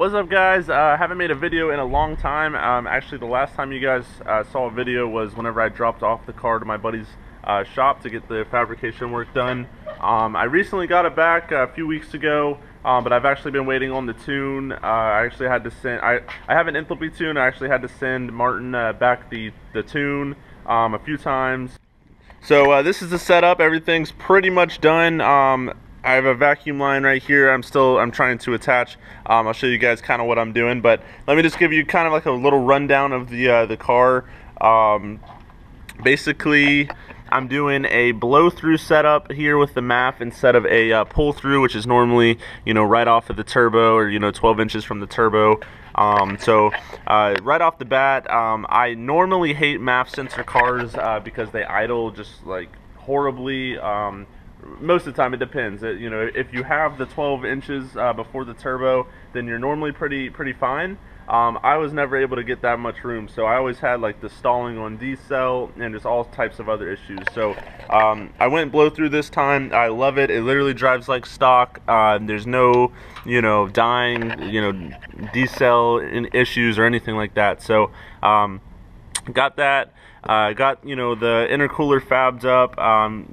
What's up, guys? I haven't made a video in a long time. Actually, the last time you guys saw a video was whenever I dropped off the car to my buddy's shop to get the fabrication work done. I recently got it back a few weeks ago, but I've actually been waiting on the tune. I actually had to send, I have an Enthalpy tune. I actually had to send Martin back the tune a few times. So this is the setup. Everything's pretty much done. I have a vacuum line right here. I'm trying to attach. I'll show you guys kind of what I'm doing, but let me just give you kind of like a little rundown of the car. Basically, I'm doing a blow through setup here with the MAF instead of a pull through, which is normally, you know, right off of the turbo, or 12 inches from the turbo. Right off the bat, I normally hate MAF sensor cars because they idle just like horribly. Most of the time, it depends. If you have the 12 inches before the turbo, then you're normally pretty fine. I was never able to get that much room, so I always had like the stalling on D-cell and just all types of other issues. So I went blow through this time. I love it. It literally drives like stock. There's no dying D-cell issues or anything like that. So got that. Got the intercooler fabbed up,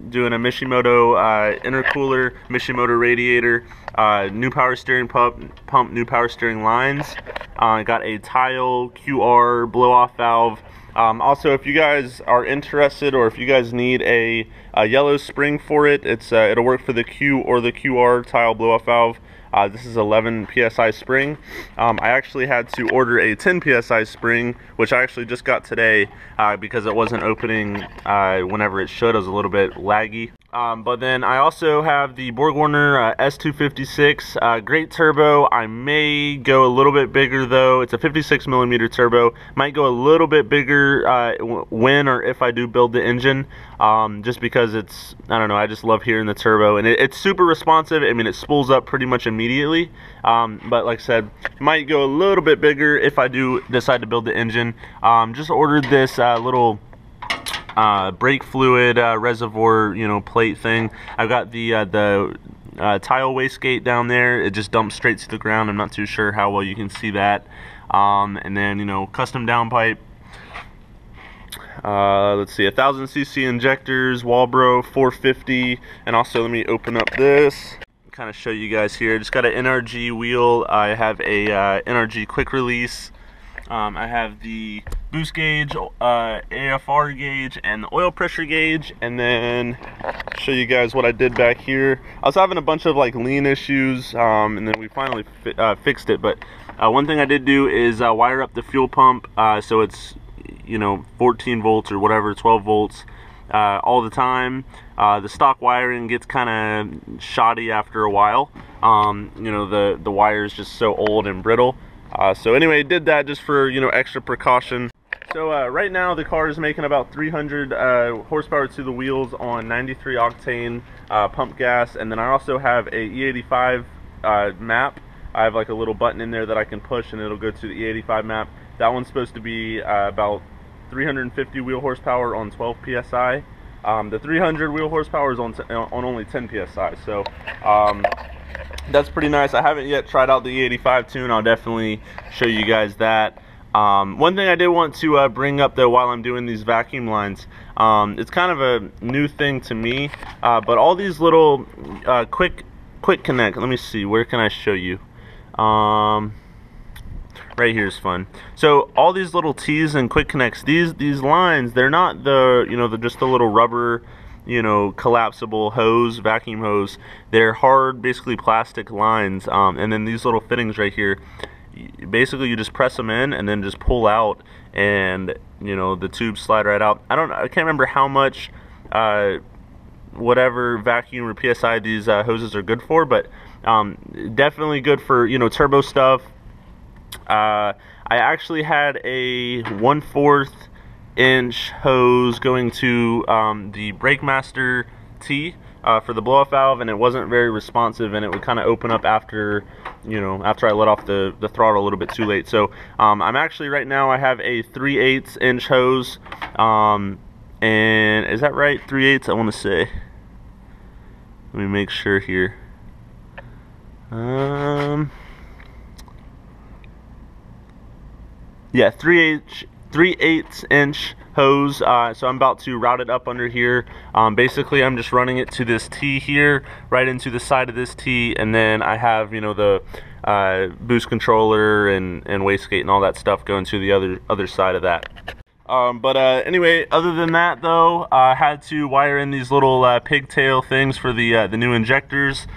doing a Mishimoto intercooler, Mishimoto radiator, new power steering pump, new power steering lines. Got a tile QR blow off valve. Also, if you guys are interested, or if you guys need a yellow spring for it, it'll work for the Q or the QR tile blow off valve. This is 11 psi spring. I actually had to order a 10 psi spring, which I actually just got today because it wasn't opening whenever it should. It was a little bit laggy. But then I also have the BorgWarner S256, great turbo. I may go a little bit bigger though. It's a 56mm turbo. Might go a little bit bigger when or if I do build the engine, just because I don't know, I just love hearing the turbo, and it's super responsive. I mean, it spools up pretty much immediately, but like I said, might go a little bit bigger if I do decide to build the engine. Just ordered this little brake fluid reservoir plate thing. I've got the tile wastegate down there. It just dumps straight to the ground. I'm not too sure how well you can see that. And then custom downpipe. Let's see, 1000cc injectors, Walbro 450, and also let me open up this, kind of show you guys here. Just got an NRG wheel. I have a NRG quick release. I have the boost gauge, AFR gauge, and the oil pressure gauge. And then show you guys what I did back here. I was having a bunch of like lean issues, and then we finally fixed it. But one thing I did do is wire up the fuel pump, so it's 14 volts or whatever, 12 volts all the time. The stock wiring gets kind of shoddy after a while. The wire is just so old and brittle. So anyway, did that just for extra precaution. So right now the car is making about 300 horsepower to the wheels on 93 octane pump gas, and then I also have a E85 map. I have like a little button in there that I can push and it'll go to the E85 map. That one's supposed to be about 350 wheel horsepower on 12 psi. The 300 wheel horsepower is on only 10 psi. So that's pretty nice. I haven't yet tried out the E85 tune. I'll definitely show you guys that. One thing I did want to bring up though while I'm doing these vacuum lines, it's kind of a new thing to me, but all these little quick connect, let me see, where can I show you? Right here is fun. So all these little T's and quick connects, these lines, they're not just the little rubber collapsible hose, vacuum hose. They're hard, basically plastic lines, and then these little fittings right here, basically you just press them in and then just pull out, and the tubes slide right out. I can't remember how much whatever vacuum or PSI these hoses are good for, but definitely good for turbo stuff. I actually had a 1/4 inch hose going to the BrakeMaster T for the blow-off valve, and it wasn't very responsive, and it would kind of open up after after I let off the throttle a little bit too late. So I'm actually right now I have a 3/8 inch hose, and is that right, 3/8? I want to say, let me make sure here. Yeah, 3/8 inch hose. So I'm about to route it up under here. Basically, I'm just running it to this T here, right into the side of this T, and then I have, you know, the boost controller and wastegate and all that stuff going to the other side of that. Anyway, other than that though, I had to wire in these little pigtail things for the new injectors.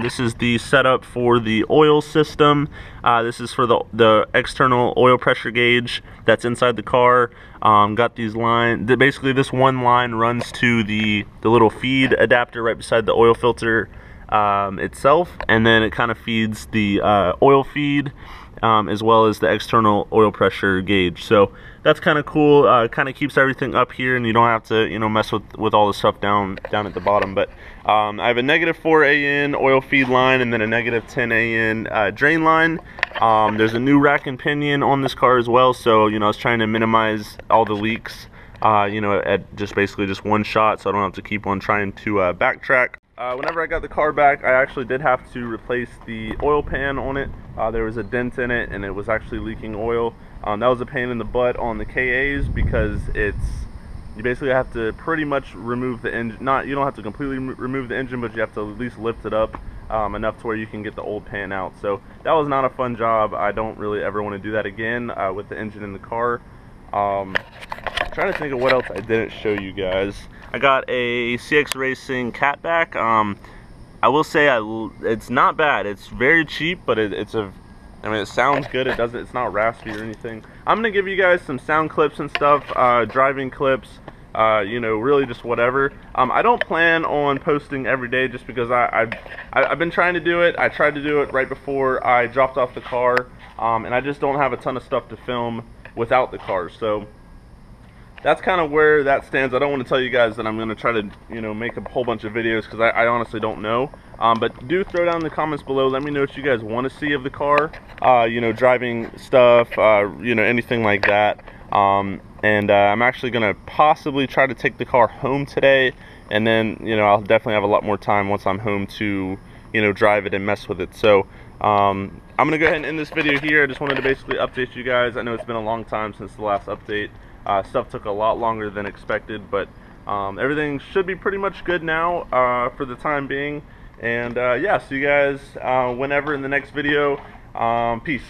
This is the setup for the oil system. This is for the external oil pressure gauge that's inside the car. Got these lines. Basically, this one line runs to the little feed adapter right beside the oil filter itself, and then it kind of feeds the oil feed as well as the external oil pressure gauge. So that's kind of cool. Kind of keeps everything up here, and you don't have to, you know, mess with all the stuff down at the bottom. But I have a -4 AN oil feed line and then a -10 AN drain line. There's a new rack and pinion on this car as well, so you know, I was trying to minimize all the leaks, you know, at basically just one shot, so I don't have to keep on trying to backtrack. Whenever I got the car back, I actually did have to replace the oil pan on it. There was a dent in it and it was actually leaking oil. That was a pain in the butt on the KAs because you basically have to pretty much remove the engine. You don't have to completely remove the engine, but you have to at least lift it up enough to where you can get the old pan out. So that was not a fun job. I don't really ever want to do that again with the engine in the car. I'm trying to think of what else I didn't show you guys. I got a CX Racing Catback. I will say it's not bad. It's very cheap, but it sounds good. It's not raspy or anything. I'm gonna give you guys some sound clips and stuff, driving clips, you know, really just whatever. I don't plan on posting every day just because I've been trying to do it. I tried to do it right before I dropped off the car, and I just don't have a ton of stuff to film without the car. So that's kind of where that stands. I don't want to tell you guys that I'm going to try to, you know, make a whole bunch of videos because I honestly don't know. But do throw down in the comments below. Let me know what you guys want to see of the car. You know, driving stuff, you know, anything like that. I'm actually going to possibly try to take the car home today. And then, you know, I'll definitely have a lot more time once I'm home to, you know, drive it and mess with it. So I'm going to go ahead and end this video here. I just wanted to basically update you guys. I know it's been a long time since the last update. Stuff took a lot longer than expected, but everything should be pretty much good now for the time being. And yeah, see you guys whenever in the next video. Peace.